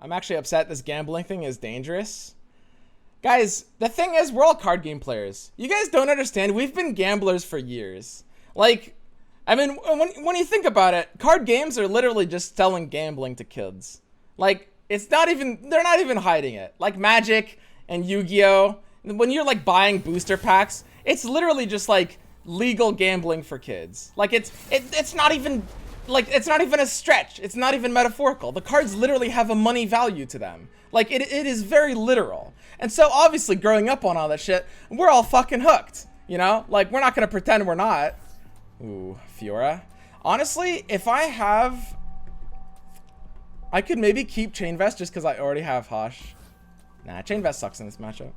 I'm actually upset. This gambling thing is dangerous. Guys, the thing is, we're all card game players. You guys don't understand. We've been gamblers for years. Like, I mean, when you think about it, card games are literally just selling gambling to kids. Like, it's not even, they're not even hiding it. Like Magic and Yu-Gi-Oh! When you're like buying booster packs, it's literally just like legal gambling for kids. Like it's not even like, it's not even a stretch. It's not even metaphorical. The cards literally have a money value to them. Like it is very literal. And so obviously growing up on all that shit, we're all fucking hooked, you know? Like we're not gonna pretend we're not. Ooh, Fiora. Honestly, if I could maybe keep Chain Vest just because I already have Hush. Nah, Chain Vest sucks in this matchup.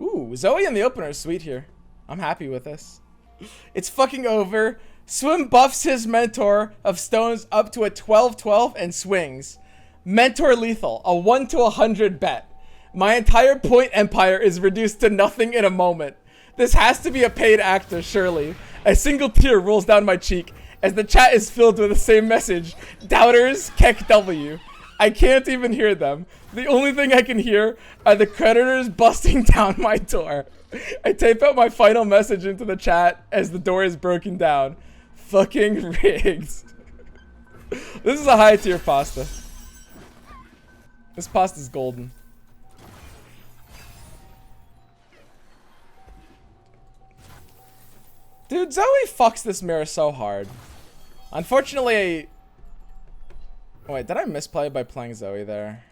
Ooh, Zoe in the opener is sweet here. I'm happy with this. It's fucking over. Swim buffs his mentor of stones up to a 12-12 and swings. Mentor lethal, a 1 to 100 bet. My entire point empire is reduced to nothing in a moment. This has to be a paid actor, surely. A single tear rolls down my cheek as the chat is filled with the same message. Doubters, Keck W. I can't even hear them. The only thing I can hear are the creditors busting down my door. I type out my final message into the chat as the door is broken down. Fucking rigged. This is a high tier pasta. This pasta's golden. Dude, Zoe fucks this mirror so hard. Unfortunately, wait, did I misplay by playing Zoe there?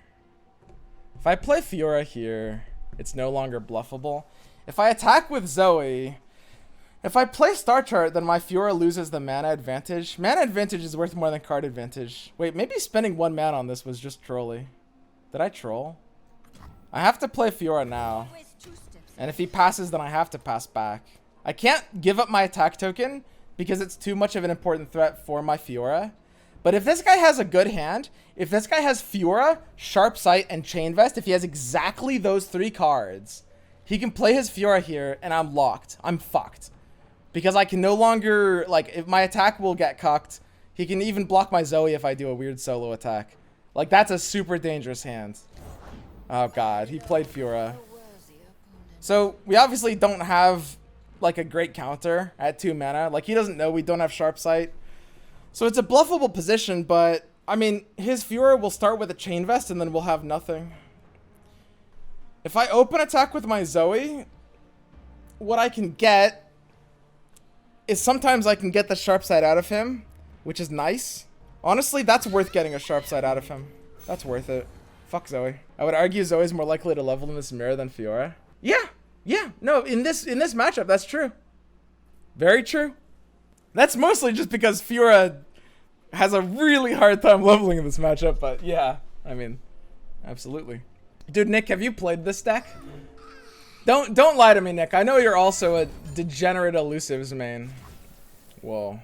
If I play Fiora here, it's no longer bluffable. If I attack with Zoe, if I play Star Chart, then my Fiora loses the mana advantage. Mana advantage is worth more than card advantage. Wait, maybe spending 1 mana on this was just trolly. Did I troll? I have to play Fiora now. And if he passes, then I have to pass back. I can't give up my attack token because it's too much of an important threat for my Fiora. But if this guy has a good hand, if this guy has Fiora, Sharp Sight, and Chain Vest, if he has exactly those 3 cards, he can play his Fiora here and I'm locked. I'm fucked. Because I can no longer, like, if my attack will get cucked, he can even block my Zoe if I do a weird solo attack. Like, that's a super dangerous hand. Oh god, he played Fiora. So, we obviously don't have, like, a great counter at 2 mana. Like, he doesn't know we don't have Sharp Sight. So it's a bluffable position, but, I mean, his Fiora will start with a Chain Vest and then we'll have nothing. If I open attack with my Zoe, what I can get is sometimes I can get the Sharp Sight out of him, which is nice. Honestly, that's worth getting a Sharp Sight out of him. That's worth it. Fuck Zoe. I would argue Zoe's more likely to level in this mirror than Fiora. Yeah, no, in this matchup, that's true. Very true. That's mostly just because Fiora has a really hard time leveling in this matchup, but yeah, I mean, absolutely. Dude, Nick, have you played this deck? Don't lie to me, Nick. I know you're also a degenerate elusives main. Whoa.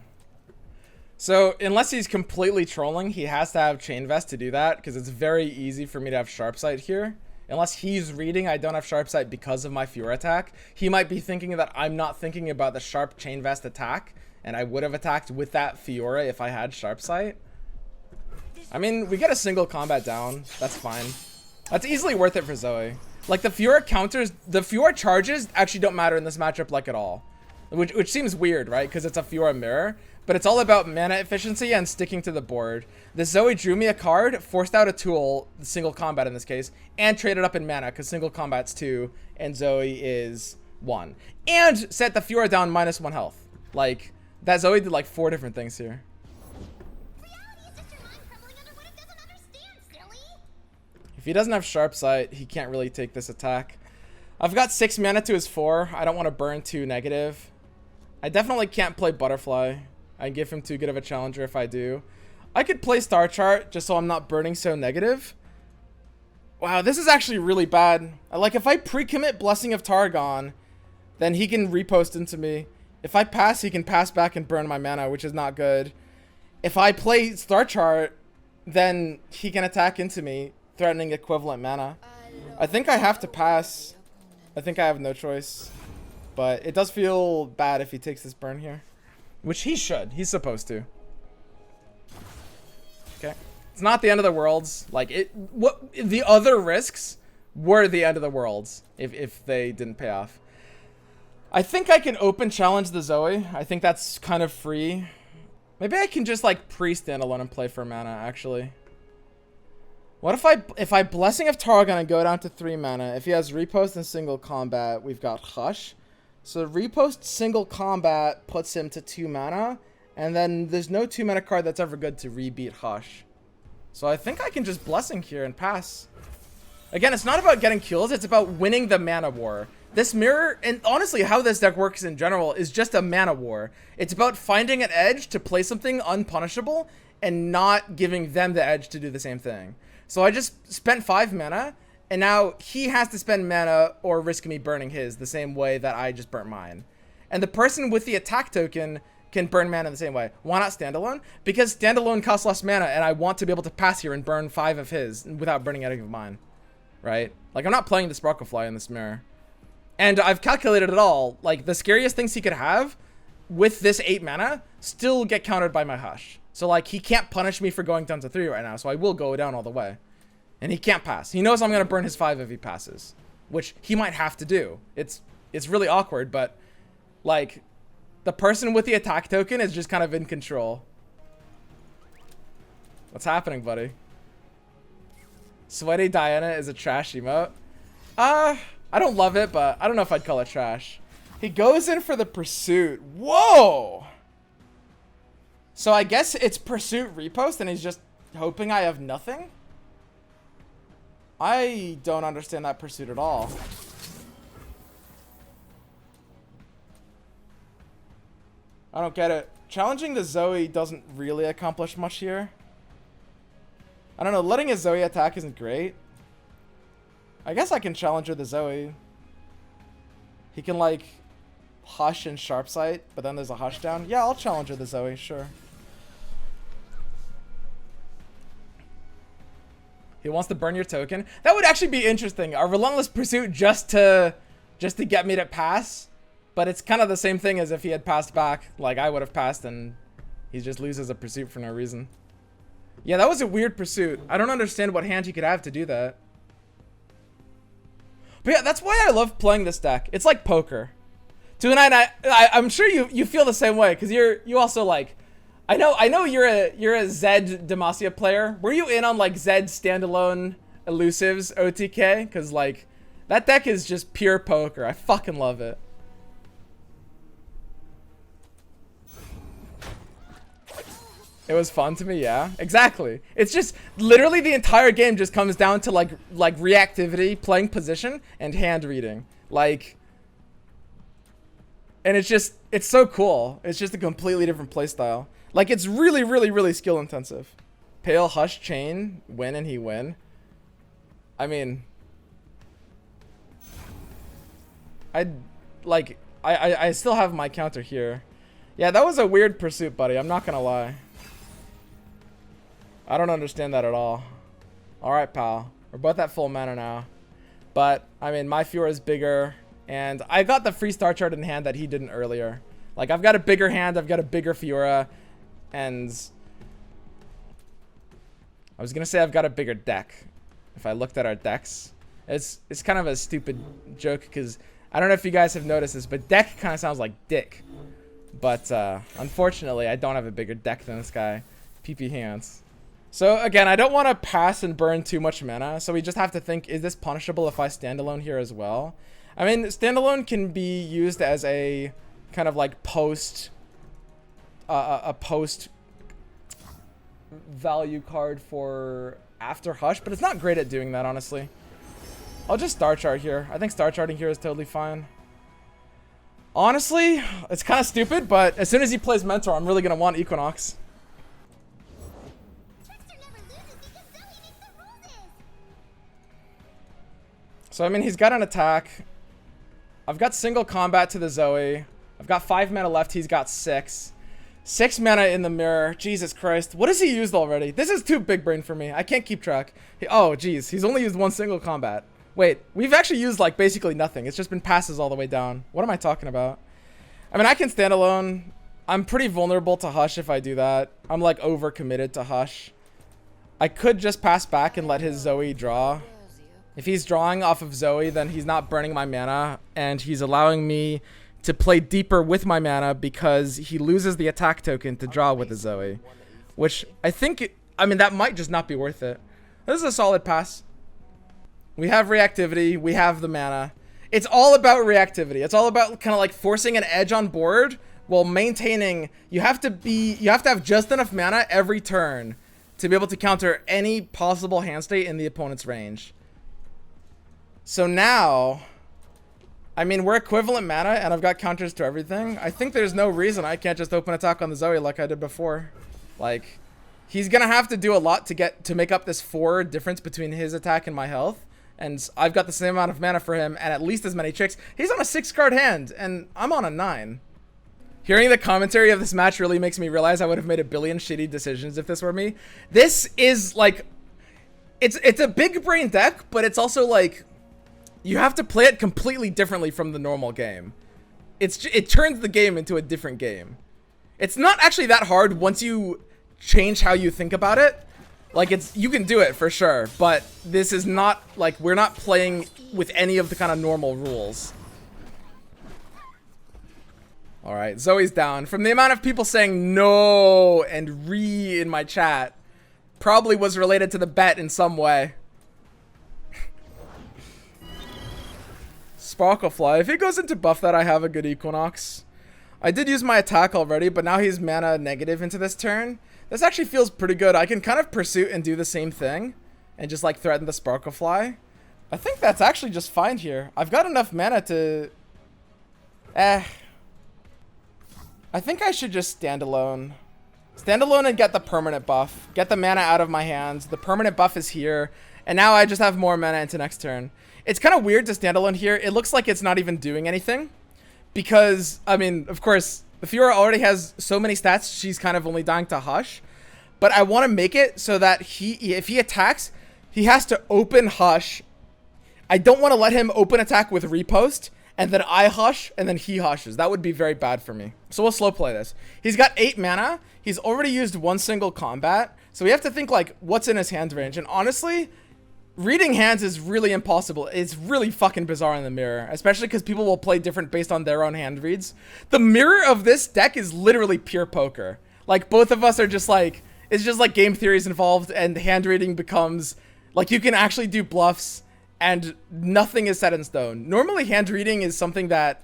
So, unless he's completely trolling, he has to have Chain Vest to do that, because it's very easy for me to have Sharp Sight here. Unless he's reading I don't have Sharp Sight because of my Fiora attack, he might be thinking that I'm not thinking about the Sharp Chain Vest attack, and I would have attacked with that Fiora if I had Sharp Sight. I mean, we get a single combat down. That's fine. That's easily worth it for Zoe. Like, the Fiora counters, the Fiora charges actually don't matter in this matchup, like, at all. Which seems weird, right? Because it's a Fiora mirror. But it's all about mana efficiency and sticking to the board. The Zoe drew me a card, forced out a tool, single combat in this case, and traded up in mana, because single combat's 2, and Zoe is 1. And set the Fiora down -1 health. Like, that Zoe did like 4 different things here. If he doesn't have Sharp Sight, he can't really take this attack. I've got 6 mana to his 4. I don't want to burn too negative. I definitely can't play Butterfly. I give him too good of a challenger if I do. I could play Star Chart just so I'm not burning so negative. Wow, this is actually really bad. Like, if I pre-commit Blessing of Targon, then he can repost into me. If I pass, he can pass back and burn my mana, which is not good. If I play Star Chart, then he can attack into me, threatening equivalent mana. I think I have to pass. I think I have no choice. But it does feel bad if he takes this burn here. Which he should. He's supposed to. Okay. It's not the end of the worlds. Like, what the other risks were the end of the worlds if they didn't pay off. I think I can open challenge the Zoe. I think that's kind of free. Maybe I can just like pre-standalone and play for mana, actually. What if I Blessing of Targon and go down to 3 mana? If he has repost and single combat, we've got Hush. So repost single combat puts him to 2 mana. And then there's no 2 mana card that's ever good to rebeat Hush. So I think I can just Blessing here and pass. Again, it's not about getting kills, it's about winning the mana war. This mirror, and honestly how this deck works in general, is just a mana war. It's about finding an edge to play something unpunishable and not giving them the edge to do the same thing. So I just spent 5 mana, and now he has to spend mana or risk me burning his the same way that I just burnt mine. And the person with the attack token can burn mana in the same way. Why not standalone? Because standalone costs less mana, and I want to be able to pass here and burn 5 of his without burning any of mine. Right? Like, I'm not playing the Sparklefly in this mirror. And I've calculated it all. Like, the scariest things he could have with this 8 mana still get countered by my Hush. So, like, he can't punish me for going down to 3 right now, so I will go down all the way. And he can't pass. He knows I'm going to burn his 5 if he passes, which he might have to do. It's really awkward, but, like, the person with the attack token is just kind of in control. What's happening, buddy? Sweaty Diana is a trash emote. I don't love it, but I don't know if I'd call it trash. He goes in for the pursuit. Whoa! So I guess it's pursuit repost and he's just hoping I have nothing? I don't understand that pursuit at all. I don't get it. Challenging the Zoe doesn't really accomplish much here. I don't know, letting his Zoe attack isn't great. I guess I can challenge her the Zoe. He can like Hush and Sharp Sight, but then there's a Hush down. Yeah, I'll challenge her the Zoe, sure. He wants to burn your token. That would actually be interesting. A Relentless Pursuit just to get me to pass. But it's kind of the same thing as if he had passed back. Like, I would have passed and he just loses a pursuit for no reason. Yeah, that was a weird pursuit. I don't understand what hand he could have to do that. But yeah, that's why I love playing this deck. It's like poker. Tonight, I'm sure you feel the same way, because you also like, I know you're a Zed Demacia player. Were you in on like Zed standalone elusives OTK? Because like that deck is just pure poker. I fucking love it. It was fun to me, yeah. Exactly. It's just literally the entire game just comes down to like reactivity, playing position, and hand reading. Like, and it's so cool. It's just a completely different playstyle. Like, it's really, really, really skill intensive. Pale Hush Chain, win and he win. I mean, I still have my counter here. Yeah, that was a weird pursuit, buddy. I'm not gonna lie. I don't understand that at all. Alright, pal. We're both at full mana now. But, I mean, my Fiora is bigger. And I got the free star chart in hand that he didn't earlier. Like, I've got a bigger hand. I've got a bigger Fiora. And I was going to say I've got a bigger deck. If I looked at our decks. It's kind of a stupid joke because I don't know if you guys have noticed this, but deck kind of sounds like dick. But, unfortunately, I don't have a bigger deck than this guy. PP hands. So again, I don't want to pass and burn too much mana, so we just have to think, is this punishable if I standalone here as well? I mean, standalone can be used as a kind of like post value card for after Hush, but it's not great at doing that, honestly. I'll just star chart here. I think star charting here is totally fine. Honestly, it's kind of stupid, but as soon as he plays Mentor, I'm really going to want Equinox. So, I mean, he's got an attack. I've got single combat to the Zoe. I've got 5 mana left. He's got 6. 6 mana in the mirror. Jesus Christ. What has he used already? This is too big brain for me. I can't keep track. Oh, geez. He's only used 1 single combat. Wait, we've actually used, like, basically nothing. It's just been passes all the way down. What am I talking about? I mean, I can stand alone. I'm pretty vulnerable to Hush if I do that. I'm, like, over-committed to Hush. I could just pass back and let his Zoe draw. If he's drawing off of Zoe, then he's not burning my mana, and he's allowing me to play deeper with my mana because he loses the attack token to draw with the Zoe. Which I think, I mean, that might just not be worth it. This is a solid pass. We have reactivity, we have the mana. It's all about reactivity. It's all about kind of like forcing an edge on board while maintaining, you have to have just enough mana every turn to be able to counter any possible hand state in the opponent's range. So now, I mean, we're equivalent mana and I've got counters to everything. I think there's no reason I can't just open attack on the Zoe like I did before. Like, he's gonna have to do a lot to make up this 4 difference between his attack and my health. And I've got the same amount of mana for him and at least as many tricks. He's on a 6-card hand and I'm on a 9. Hearing the commentary of this match really makes me realize I would have made a billion shitty decisions if this were me. This is like, it's a big brain deck, but it's also like, you have to play it completely differently from the normal game. It turns the game into a different game. It's not actually that hard once you change how you think about it. Like, you can do it for sure, but this is not like, we're not playing with any of the kind of normal rules. All right, Zoe's down. From the amount of people saying no and re in my chat, probably was related to the bet in some way. Sparklefly. If he goes into buff that, I have a good Equinox. I did use my attack already, but now he's mana negative into this turn. This actually feels pretty good. I can kind of Pursuit and do the same thing and just like threaten the Sparklefly. I think that's actually just fine here. I've got enough mana to... I think I should just stand alone. Stand alone and get the permanent buff. Get the mana out of my hands. The permanent buff is here. And now I just have more mana into next turn. It's kind of weird to stand alone here. It looks like it's not even doing anything. Because, I mean, of course, the Fiora already has so many stats, she's kind of only dying to Hush. But I want to make it so that if he attacks, he has to open Hush. I don't want to let him open attack with Repost, and then I Hush, and then he Hushes. That would be very bad for me. So we'll slow play this. He's got 8 mana. He's already used 1 single combat. So we have to think, like, what's in his hand range. And honestly, reading hands is really impossible. It's really fucking bizarre in the mirror, especially because people will play different based on their own hand reads. The mirror of this deck is literally pure poker. Like, both of us are just like, it's just like game theories involved, and hand reading becomes, like, you can actually do bluffs and nothing is set in stone. Normally, hand reading is something that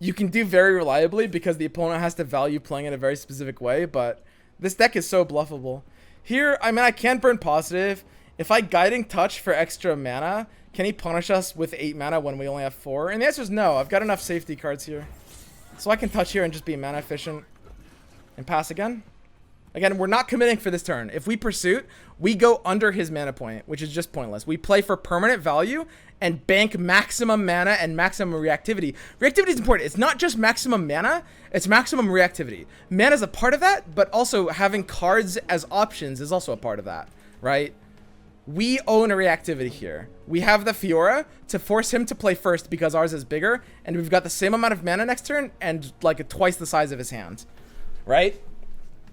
you can do very reliably because the opponent has to value playing in a very specific way, but this deck is so bluffable. Here, I mean, I can burn positive. If I Guiding Touch for extra mana, can he punish us with 8 mana when we only have 4? And the answer is no. I've got enough safety cards here. So I can touch here and just be mana efficient and pass again. Again, we're not committing for this turn. If we Pursuit, we go under his mana point, which is just pointless. We play for permanent value and bank maximum mana and maximum reactivity. Reactivity is important. It's not just maximum mana, it's maximum reactivity. Mana is a part of that, but also having cards as options is also a part of that, right? We own a reactivity here. We have the Fiora to force him to play first because ours is bigger, and we've got the same amount of mana next turn and like twice the size of his hand, right?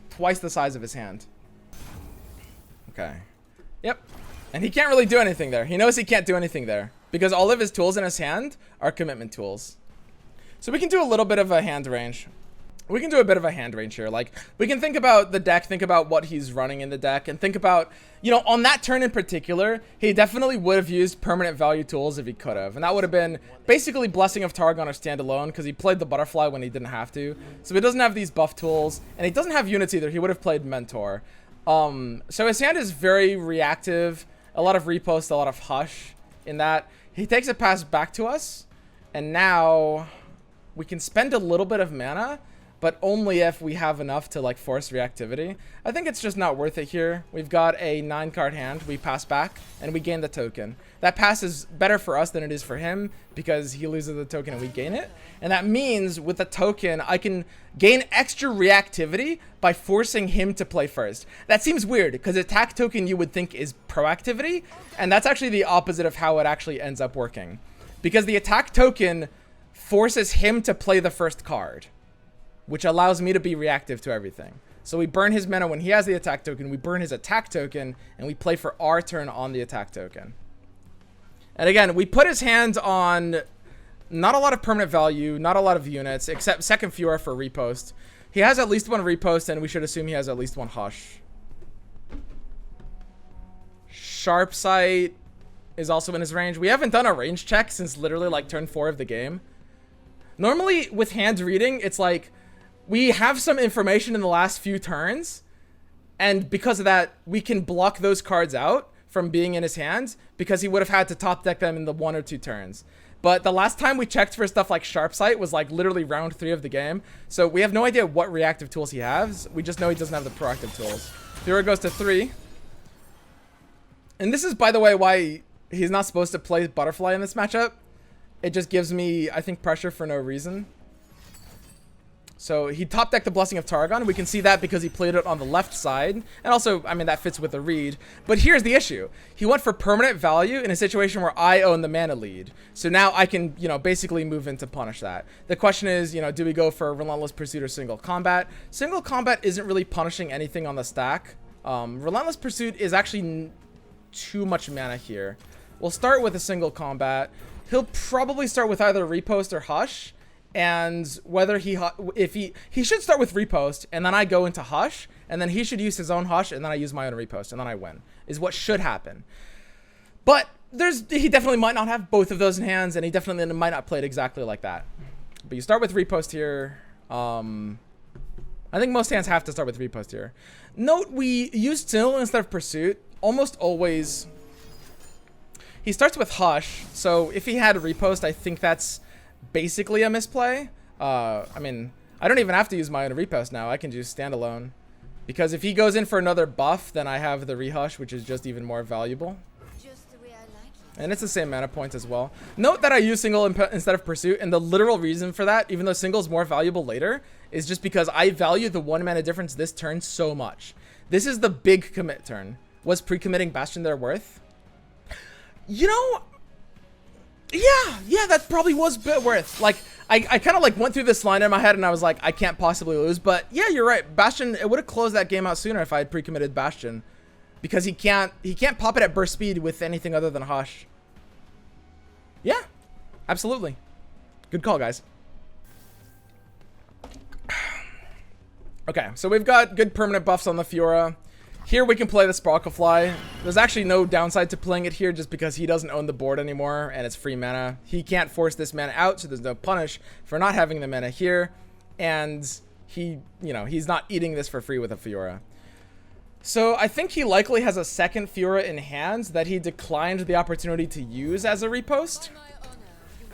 Twice the size of his hand. Okay. Yep. And he can't really do anything there. He knows he can't do anything there because all of his tools in his hand are commitment tools. So we can do a little bit of a hand range. We can do a bit of a hand range here. Like, we can think about the deck, think about what he's running in the deck, and think about, you know, on that turn in particular, he definitely would have used permanent value tools if he could have. And that would have been basically Blessing of Targon or Standalone, because he played the Butterfly when he didn't have to. So he doesn't have these buff tools, and he doesn't have units either. He would have played Mentor. So his hand is very reactive, a lot of Repost, a lot of Hush in that. He takes a pass back to us, and now we can spend a little bit of mana, but only if we have enough to like force reactivity. I think it's just not worth it here. We've got a 9-card hand, we pass back, and we gain the token. That pass is better for us than it is for him because he loses the token and we gain it. And that means with the token, I can gain extra reactivity by forcing him to play first. That seems weird because attack token you would think is proactivity, and that's actually the opposite of how it actually ends up working. Because the attack token forces him to play the first card, which allows me to be reactive to everything. So we burn his mana when he has the attack token, we burn his attack token, and we play for our turn on the attack token. And again, we put his hand on not a lot of permanent value, not a lot of units, except second Fiora for repost. He has at least one repost, and we should assume he has at least one Hush. Sharp Sight is also in his range. We haven't done a range check since literally like turn 4 of the game. Normally with hand reading, it's like we have some information in the last few turns, and because of that, we can block those cards out from being in his hands because he would have had to top deck them in the 1 or 2 turns. But the last time we checked for stuff like Sharp Sight was like literally round 3 of the game. So we have no idea what reactive tools he has. We just know he doesn't have the proactive tools. Fiora goes to 3. And this is, by the way, why he's not supposed to play Butterfly in this matchup. It just gives me, I think, pressure for no reason. So he top decked the Blessing of Targon. We can see that because he played it on the left side. And also, I mean, that fits with the read. But here's the issue. He went for permanent value in a situation where I own the mana lead. So now I can, you know, basically move in to punish that. The question is, you know, do we go for Relentless Pursuit or Single Combat? Single Combat isn't really punishing anything on the stack. Relentless Pursuit is actually too much mana here. We'll start with a Single Combat. He'll probably start with either Repost or Hush. And whether he should start with Repost, and then I go into Hush, and then he should use his own Hush, and then I use my own Repost, and then I win, is what should happen. But he definitely might not have both of those in hands, and he definitely might not play it exactly like that. But you start with Repost here. I think most hands have to start with Repost here. Note, we use Still instead of Pursuit. Almost always. He starts with Hush, so if he had a Repost, I think that's basically a misplay. I mean, I don't even have to use my own Repost now. I can just standalone. Because if he goes in for another buff, then I have the Rehush, which is just even more valuable. Just the way I like it. And it's the same mana points as well. Note that I use Single instead of Pursuit, and the literal reason for that, even though Single is more valuable later, is just because I value the 1 mana difference this turn so much. This is the big commit turn. Was pre-committing Bastion there worth? You know, yeah, that probably was a bit worth. Like, I kind of like went through this line in my head and I was like, I can't possibly lose. But yeah, you're right. Bastion, it would have closed that game out sooner if I had pre-committed Bastion, because he can't pop it at burst speed with anything other than Hush. Yeah, absolutely. Good call, guys. Okay, so we've got good permanent buffs on the Fiora. Here we can play the Sparklefly. There's actually no downside to playing it here just because he doesn't own the board anymore and it's free mana. He can't force this mana out, so there's no punish for not having the mana here. And he, you know, he's not eating this for free with a Fiora. So I think he likely has a second Fiora in hand that he declined the opportunity to use as a repost.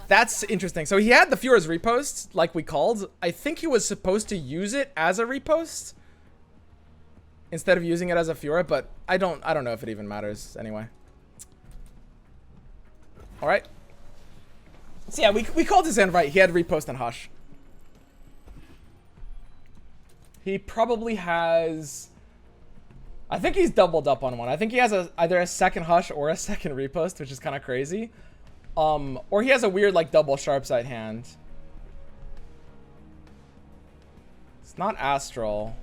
That's interesting. So he had the Fiora's repost, like we called. I think he was supposed to use it as a repost instead of using it as a Fiora, but I don't know if it even matters anyway. All right. So yeah, we called his hand right. He had repost and Hush. He probably has, I think he's doubled up on one. I think he has either a second Hush or a second repost, which is kind of crazy. Or he has a weird like double sharp side hand. It's not Astral.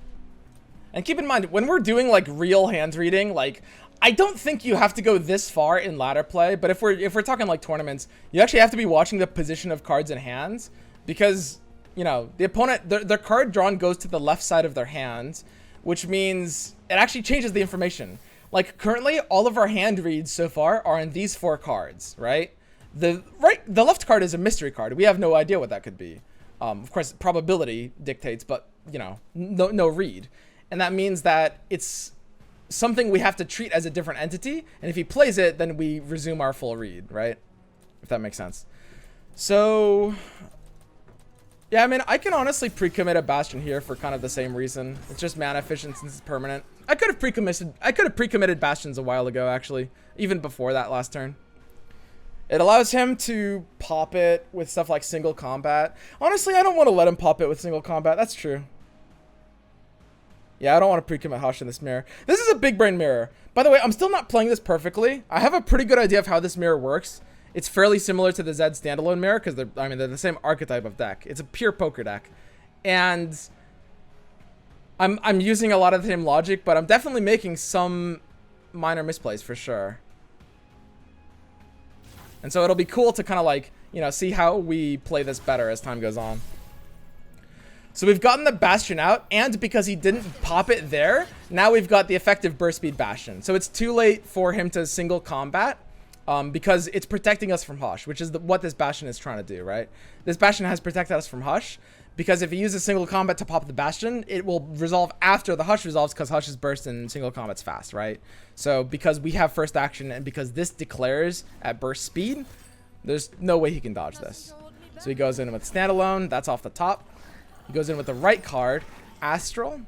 And keep in mind, when we're doing like real hand reading, like I don't think you have to go this far in ladder play, but if we're talking like tournaments, you actually have to be watching the position of cards in hands, because you know the opponent, their card drawn goes to the left side of their hand, which means it actually changes the information. Like currently, all of our hand reads so far are in these 4 cards, right? The left card is a mystery card. We have no idea what that could be. Of course, probability dictates, but you know, no read. And that means that it's something we have to treat as a different entity. And if he plays it, then we resume our full read, right? If that makes sense. So, yeah, I mean, I can honestly pre-commit a Bastion here for kind of the same reason. It's just mana efficient since it's permanent. I could have pre-committed Bastions a while ago, actually, even before that last turn. It allows him to pop it with stuff like Single Combat. Honestly, I don't want to let him pop it with Single Combat. That's true. Yeah, I don't want to pre-commit Hush in this mirror. This is a big brain mirror. By the way, I'm still not playing this perfectly. I have a pretty good idea of how this mirror works. It's fairly similar to the Zed standalone mirror because they're the same archetype of deck. It's a pure poker deck. And I'm using a lot of the same logic, but I'm definitely making some minor misplays for sure. And so it'll be cool to kind of like, you know, see how we play this better as time goes on. So we've gotten the Bastion out, and because he didn't pop it there, now we've got the effective burst speed Bastion. So it's too late for him to single combat, because it's protecting us from Hush, which is what this Bastion is trying to do, right? This Bastion has protected us from Hush, because if he uses single combat to pop the Bastion, it will resolve after the Hush resolves, because Hush's burst in single combat's fast, right? So because we have first action, and because this declares at burst speed, there's no way he can dodge this. So he goes in with standalone, that's off the top. He goes in with the right card, Astral.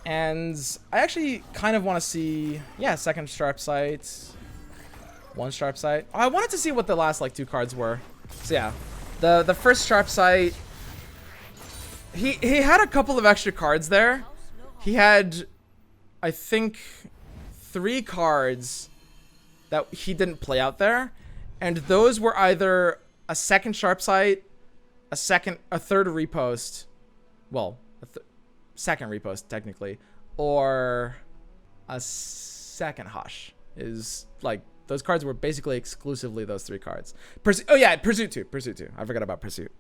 And I actually kind of want to see, yeah, second Sharp Sight, one Sharp Sight. Oh, I wanted to see what the last like 2 cards were. So yeah, the first Sharp Sight, he had a couple of extra cards there. He had, I think, 3 cards that he didn't play out there. And those were either a second Sharp Sight, a third repost, well, second repost technically, or a second Hush. Is like, those cards were basically exclusively those 3 cards. Oh yeah, Pursuit 2. I forgot about Pursuit.